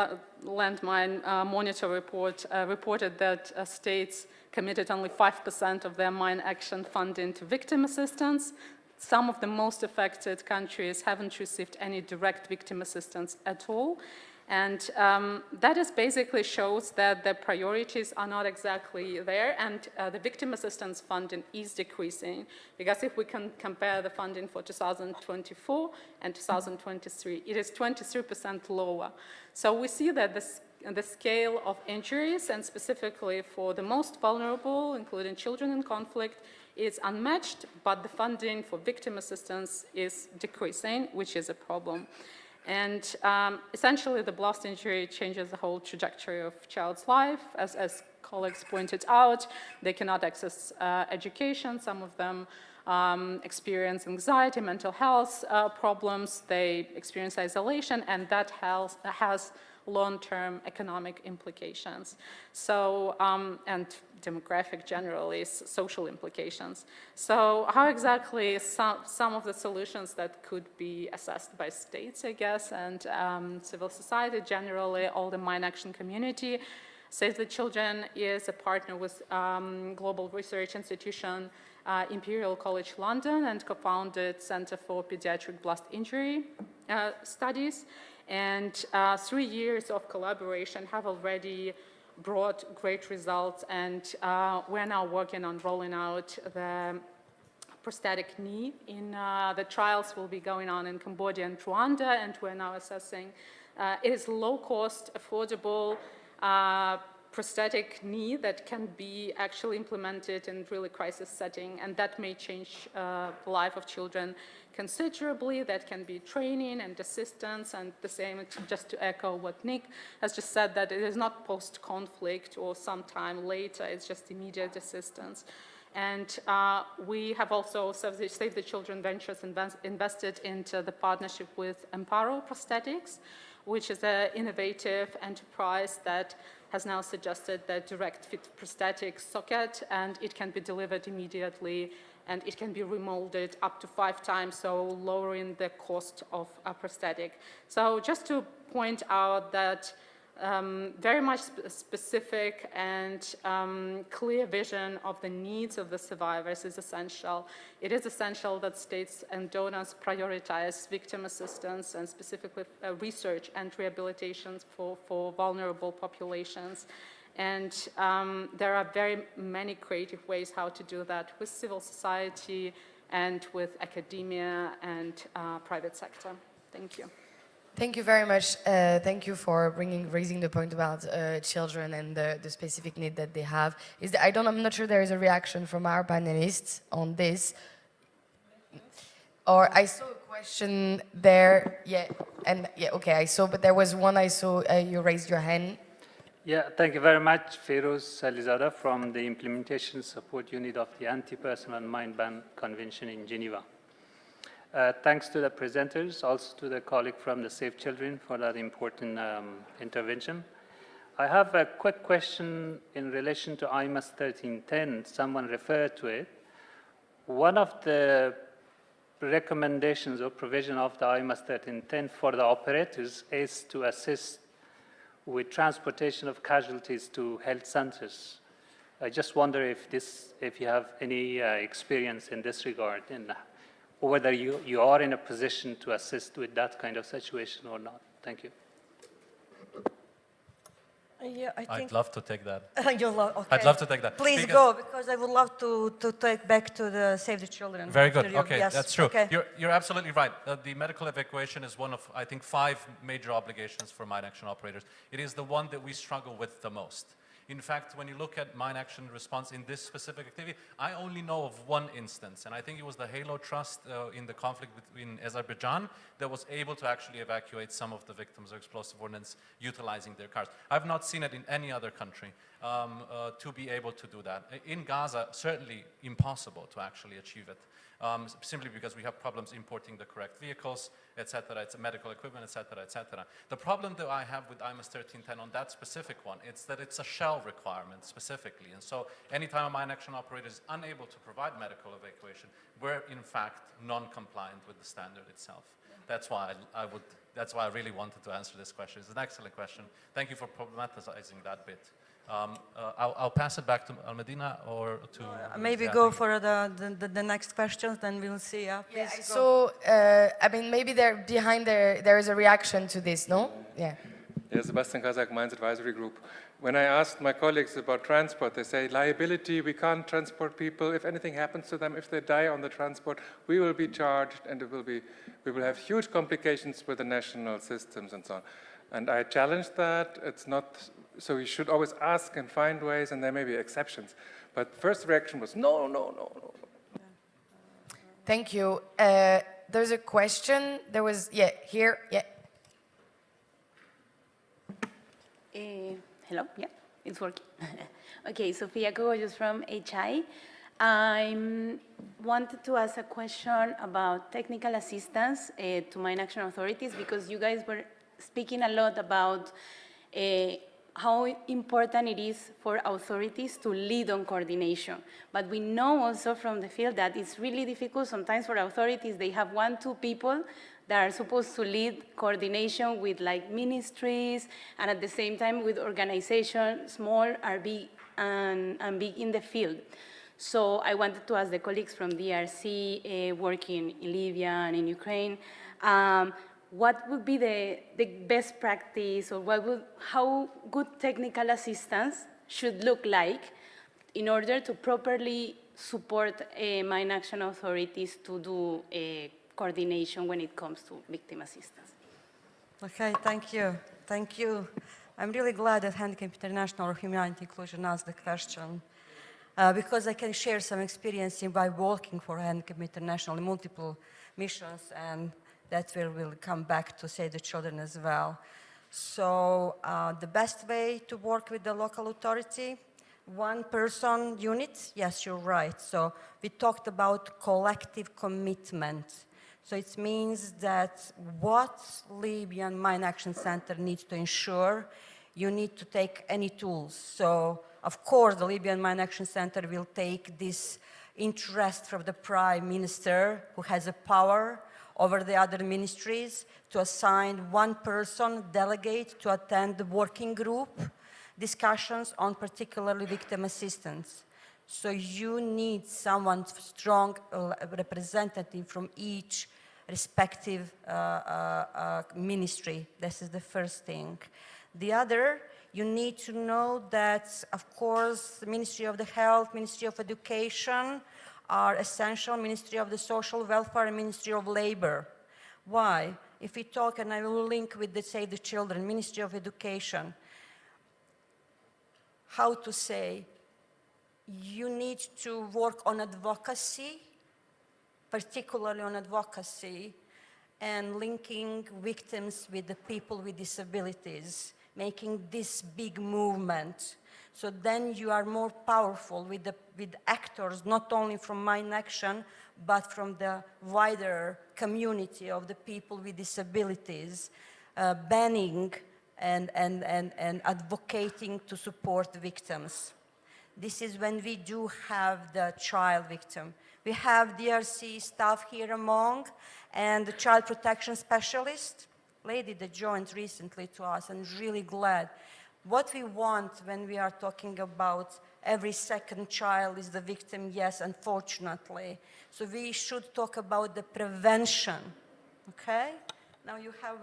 Landmine Monitor report reported that states committed only 5% of their mine action funding to victim assistance. Some of the most affected countries haven't received any direct victim assistance at all. And that is basically shows that the priorities are not exactly there, and the victim assistance funding is decreasing, because if we can compare the funding for 2024 and 2023, it is 23% lower. So we see that the scale of injuries, and specifically for the most vulnerable, including children in conflict, is unmatched, but the funding for victim assistance is decreasing, which is a problem. And essentially, the blast injury changes the whole trajectory of child's life. As colleagues pointed out, they cannot access education. Some of them experience anxiety, mental health problems. They experience isolation, and that has long-term economic implications. So, and demographic generally, social implications. So how exactly some of the solutions that could be assessed by states, I guess, and civil society generally, all the Mine Action community. Save the Children is a partner with global research institution Imperial College London and co-founded Center for Pediatric Blast Injury Studies. And 3 years of collaboration have already brought great results, and we're now working on rolling out the prosthetic knee. The trials will be going on in Cambodia and Rwanda, and we're now assessing. It is low-cost, affordable prosthetic knee that can be actually implemented in really crisis setting, and that may change the life of children considerably. That can be training and assistance, and the same, just to echo what Nick has just said, that it is not post-conflict or sometime later, it's just immediate assistance. And we have also, Save the Children Ventures invested into the partnership with Emparo Prosthetics, which is an innovative enterprise that has now suggested that direct fit prosthetic socket, and it can be delivered immediately, and it can be remolded up to 5 times, so lowering the cost of a prosthetic. So just to point out that very much specific and clear vision of the needs of the survivors is essential. It is essential that states and donors prioritize victim assistance and specifically research and rehabilitation for vulnerable populations. And there are very many creative ways how to do that with civil society and with academia and private sector. Thank you. Thank you very much. Thank you for raising the point about children and the specific need that they have. I'm not sure there is a reaction from our panelists on this. Or I saw a question there. Okay, but there was one I saw, you raised your hand. Yeah, thank you very much, Feroz Alizada from the Implementation Support Unit of the Anti-Personnel Mine Ban Convention in Geneva. Thanks to the presenters, also to the colleague from the Save Children for that important intervention. I have a quick question in relation to IMAS 1310. Someone referred to it. One of the recommendations or provision of the IMAS 1310 for the operators is to assist with transportation of casualties to health centers. I just wonder if you have any experience in this regard, and whether you are in a position to assist with that kind of situation or not. Thank you. Yeah, I'd love to take that. Okay. I'd love to take that. Please go, because I would love to take back to the Save the Children. Very good. Okay, yes. that's true. Okay. You're absolutely right. The medical evacuation is one of, I think, 5 major obligations for mine action operators. It is the one that we struggle with the most. In fact, when you look at mine action response in this specific activity, I only know of one instance, and I think it was the Halo Trust in the conflict between Azerbaijan that was able to actually evacuate some of the victims of explosive ordnance utilizing their cars. I've not seen it in any other country to be able to do that. In Gaza, certainly impossible to actually achieve it. Simply because we have problems importing the correct vehicles, etc., it's medical equipment, etc., etc. The problem that I have with IMAS 1310 on that specific one, it's that it's a shell requirement specifically. And so anytime a mine action operator is unable to provide medical evacuation, we're in fact non-compliant with the standard itself. That's why I really wanted to answer this question. It's an excellent question. Thank you for problematizing that bit. I'll pass it back to Al-Medina or to... maybe go for the next questions, then we'll see. Yeah, so, I mean, maybe behind there is a reaction to this, no? Yeah. Yeah, Sebastian Kazak, Mines Advisory Group. When I asked my colleagues about transport, they say, liability, we can't transport people. If anything happens to them, if they die on the transport, we will be charged, and we will have huge complications with the national systems and so on. And I challenged that. It's not... So we should always ask and find ways, and there may be exceptions. But first reaction was, no, no, no, no. Thank you. There's a question. There was, here, Hello, it's working. Okay, Sofia Cogollos from HI. I wanted to ask a question about technical assistance to mine action authorities, because you guys were speaking a lot about how important it is for authorities to lead on coordination. But we know also from the field that it's really difficult sometimes for authorities. They have 1-2 people that are supposed to lead coordination with like ministries and at the same time with organizations, small or big and big in the field. So I wanted to ask the colleagues from DRC working in Libya and in Ukraine, what would be the best practice or how good technical assistance should look like in order to properly support mine action authorities to do coordination when it comes to victim assistance? Okay, thank you. Thank you. I'm really glad that Handicap International or Humanity Inclusion asked the question because I can share some experience by working for Handicap International in multiple missions, and that's where we'll come back to Save the Children as well. So the best way to work with the local authority, one-person unit, yes, you're right. So we talked about collective commitment. So it means that what Libyan Mine Action Center needs to ensure, you need to take any tools. So of course, the Libyan Mine Action Center will take this interest from the Prime Minister, who has a power over the other ministries, to assign one person, delegate, to attend the working group discussions on particularly victim assistance. So you need someone strong representative from each respective ministry. This is the first thing. The other, you need to know that, of course, the Ministry of the Health, Ministry of Education are essential, Ministry of the Social Welfare, and Ministry of Labor. Why? If we talk, and I will link with the Save the Children, Ministry of Education, how to say, you need to work on advocacy, particularly on advocacy, and linking victims with the people with disabilities, making this big movement. So then you are more powerful with actors, not only from Mine Action, but from the wider community of the people with disabilities, banning and advocating to support victims. This is when we do have the child victim. We have DRC staff here among, and the child protection specialist, lady that joined recently to us, and really glad. What we want when we are talking about every second child is the victim, yes, unfortunately. So we should talk about the prevention, okay? Now you have,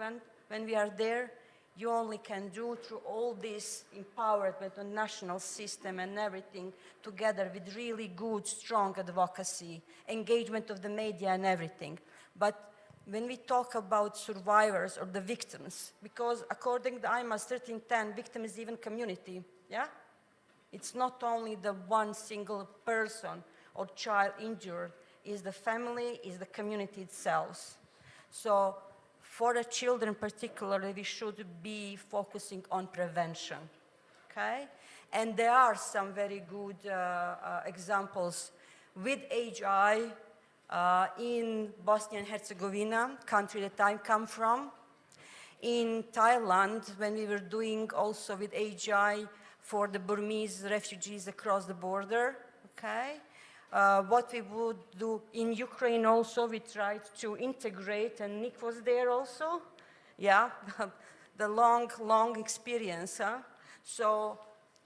when we are there, you only can do through all this empowerment on national system and everything together with really good, strong advocacy, engagement of the media and everything. But when we talk about survivors or the victims, because according to IMAS 1310, victim is even community, yeah? It's not only the one single person or child injured, it's the family, it's the community itself. So for the children particularly, we should be focusing on prevention, okay? And there are some very good examples with HI in Bosnia and Herzegovina, country that I come from. In Thailand, when we were doing also with HI for the Burmese refugees across the border, okay? What we would do in Ukraine also, we tried to integrate, and Nick was there also, yeah, the long experience, huh? So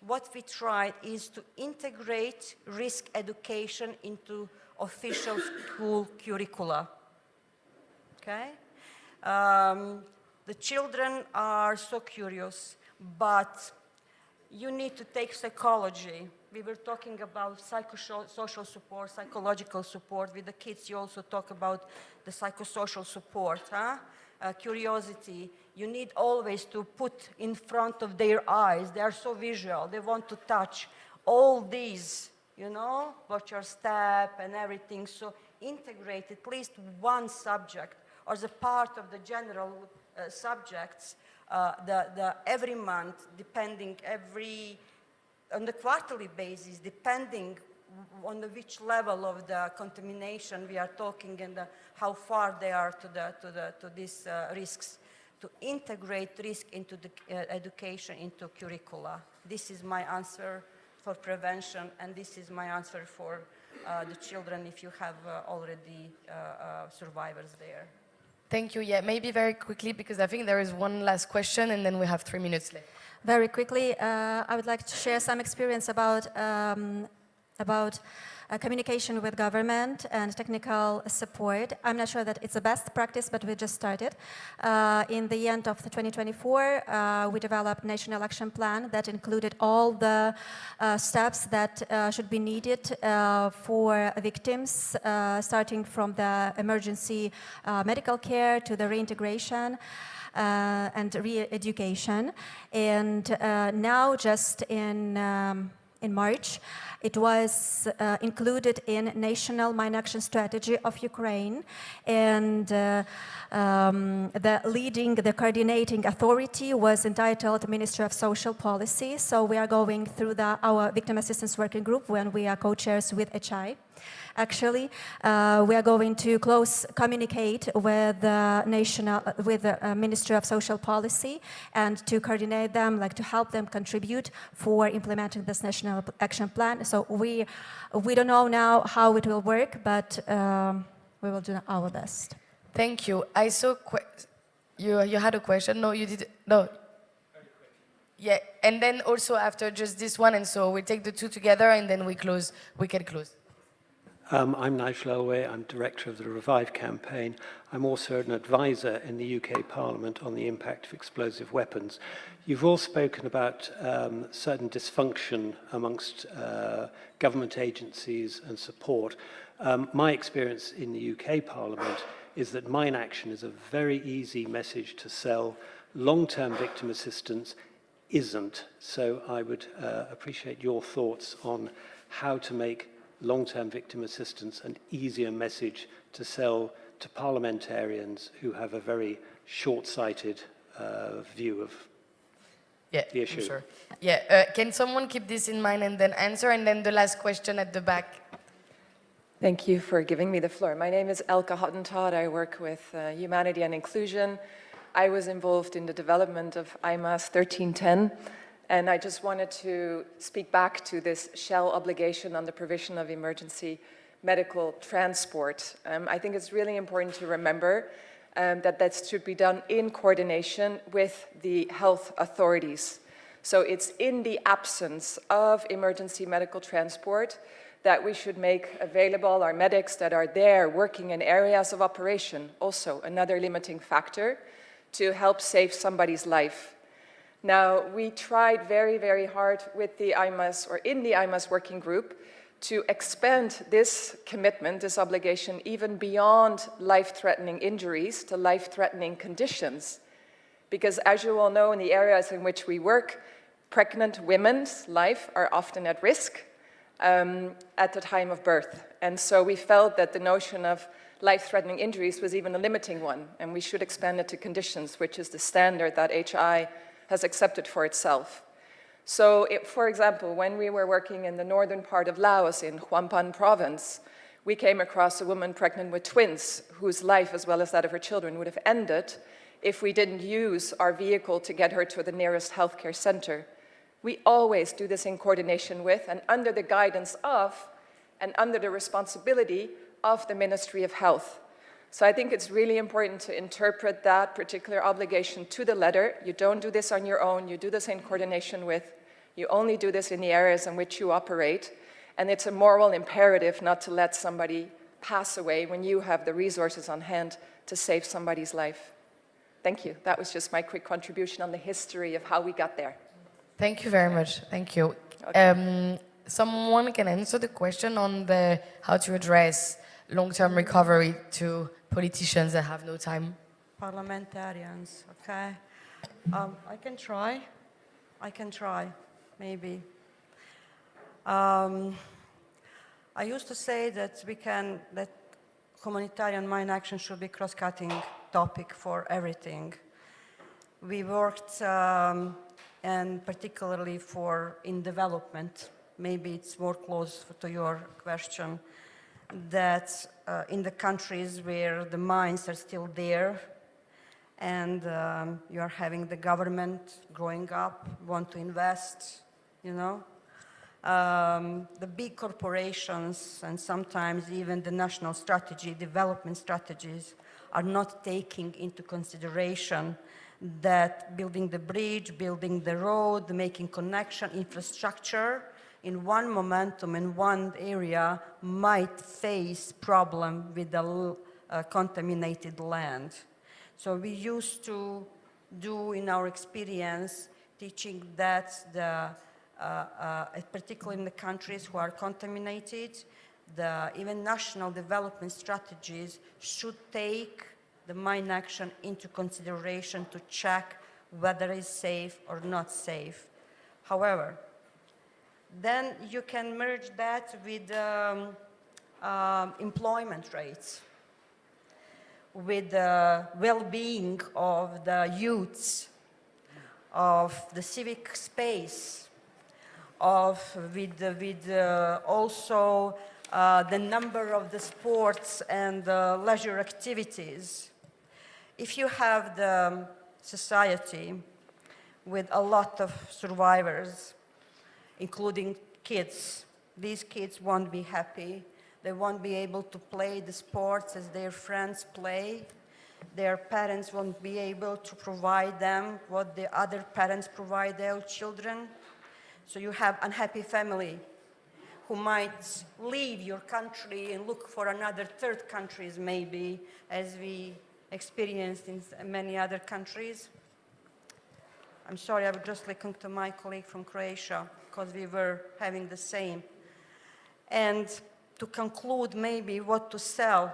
what we tried is to integrate risk education into official school curricula, okay? The children are so curious, but you need to take psychology. We were talking about psychosocial support, psychological support. With the kids, you also talk about the psychosocial support, huh? Curiosity. You need always to put in front of their eyes. They are so visual. They want to touch. All these, you know, watch your step and everything. So integrate at least one subject or as a part of the general subjects every month, depending on the quarterly basis, depending on which level of the contamination we are talking and how far they are to these risks. to integrate risk into the education, into curricula. This is my answer for prevention, and this is my answer for the children if you have already survivors there. Thank you. Yeah, maybe very quickly, because I think there is one last question and then we have 3 minutes left. Very quickly, I would like to share some experience about communication with government and technical support. I'm not sure that it's the best practice, but we just started. In the end of 2024, we developed a national action plan that included all the steps that should be needed for victims, starting from the emergency medical care to the reintegration and re-education. And now, just in March, it was included in National Mine Action Strategy of Ukraine, and the coordinating authority was entitled Ministry of Social Policy. So we are going through our Victim Assistance Working Group when we are co-chairs with HI. Actually, we are going to close communicate with the Ministry of Social Policy and to coordinate them, like to help them contribute for implementing this national action plan. So we don't know now how it will work, but we will do our best. Thank you. I saw you had a question. No, you did no. Yeah, and then also after just this one, and so we take the two together, and then we close. We can close. I'm Nigel Elway. I'm director of the Revive campaign. I'm also an advisor in the UK Parliament on the impact of explosive weapons. You've all spoken about certain dysfunction amongst government agencies and support. My experience in the UK Parliament is that mine action is a very easy message to sell. Long-term victim assistance isn't. So I would appreciate your thoughts on how to make long-term victim assistance an easier message to sell to parliamentarians who have a very short-sighted view of the issue. Sure. Yeah, can someone keep this in mind and then answer? And then the last question at the back. Thank you for giving me the floor. My name is Elke Hottentot. I work with Humanity and Inclusion. I was involved in the development of IMAS 1310. And I just wanted to speak back to this Shell obligation on the provision of emergency medical transport. I think it's really important to remember that should be done in coordination with the health authorities. So it's in the absence of emergency medical transport that we should make available our medics that are there working in areas of operation, also another limiting factor to help save somebody's life. Now, we tried very, very hard with the IMAS, or in the IMAS working group, to expand this commitment, this obligation, even beyond life-threatening injuries to life-threatening conditions. Because as you all know, in the areas in which we work, pregnant women's life are often at risk at the time of birth. And so we felt that the notion of life-threatening injuries was even a limiting one, and we should expand it to conditions, which is the standard that HI has accepted for itself. So, for example, when we were working in the northern part of Laos, in Houamphanh province, we came across a woman pregnant with twins, whose life, as well as that of her children, would have ended if we didn't use our vehicle to get her to the nearest healthcare center. We always do this in coordination with and under the guidance of and under the responsibility of the Ministry of Health. So I think it's really important to interpret that particular obligation to the letter. You don't do this on your own, you do this in coordination with, you only do this in the areas in which you operate, and it's a moral imperative not to let somebody pass away when you have the resources on hand to save somebody's life. Thank you. That was just my quick contribution on the history of how we got there. Thank you very much. Thank you. Okay. Someone can answer the question on how to address long-term recovery to politicians that have no time? Parliamentarians, okay. I can try, maybe. I used to say that that humanitarian mine action should be cross-cutting topic for everything. We worked, and particularly in development, maybe it's more close to your question, that in the countries where the mines are still there and you are having the government growing up, want to invest, you know. The big corporations and sometimes even the national strategy, development strategies, are not taking into consideration that building the bridge, building the road, making connection, infrastructure, in one momentum, in one area, might face problem with the contaminated land. So we used to do, in our experience, teaching that particularly in the countries who are contaminated, even national development strategies should take the mine action into consideration to check whether it's safe or not safe. However, then you can merge that with employment rates, with the well-being of the youths, of the civic space, with also the number of the sports and leisure activities. If you have the society with a lot of survivors, including kids, these kids won't be happy. They won't be able to play the sports as their friends play. Their parents won't be able to provide them what the other parents provide their children. So you have unhappy family who might leave your country and look for another third countries maybe, as we experienced in many other countries. I'm sorry, I was just listening to my colleague from Croatia because we were having the same. And to conclude maybe what to sell,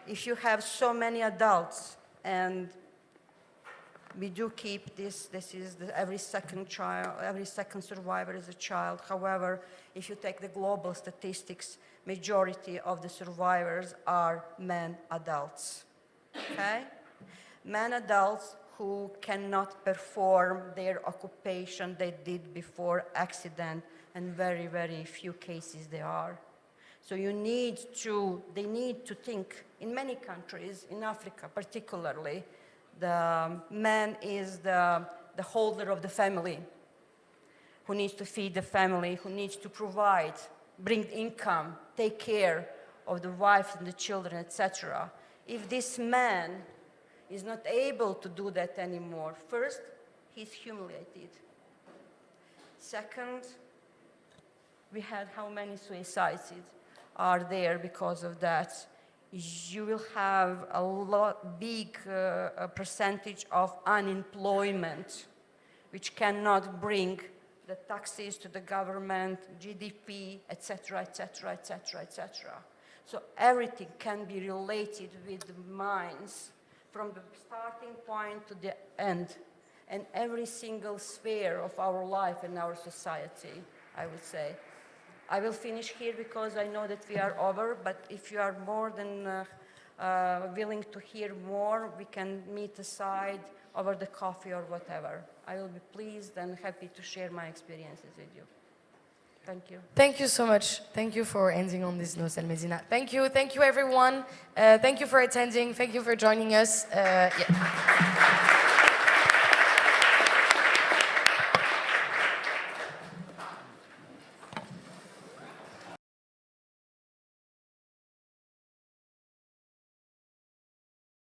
if you have so many adults, and we do keep this is every second survivor is a child. However, if you take the global statistics, majority of the survivors are men adults, okay? Men adults who cannot perform their occupation they did before accident, and very, very few cases there are. So they need to think, in many countries, in Africa particularly, the man is the holder of the family, who needs to feed the family, who needs to provide, bring income, take care of the wife and the children, etc. If this man is not able to do that anymore, first, he's humiliated. Second, we had how many suicides are there because of that. You will have a big percentage of unemployment, which cannot bring the taxes to the government, GDP, etc., etc., etc., etc. So everything can be related with the mines, from the starting point to the end, and every single sphere of our life and our society, I would say. I will finish here because I know that we are over, but if you are more than willing to hear more, we can meet aside over the coffee or whatever. I will be pleased and happy to share my experiences with you. Thank you. Thank you so much. Thank you for ending on this note, Almedina. Thank you everyone. Thank you for attending. Thank you for joining us. Yeah.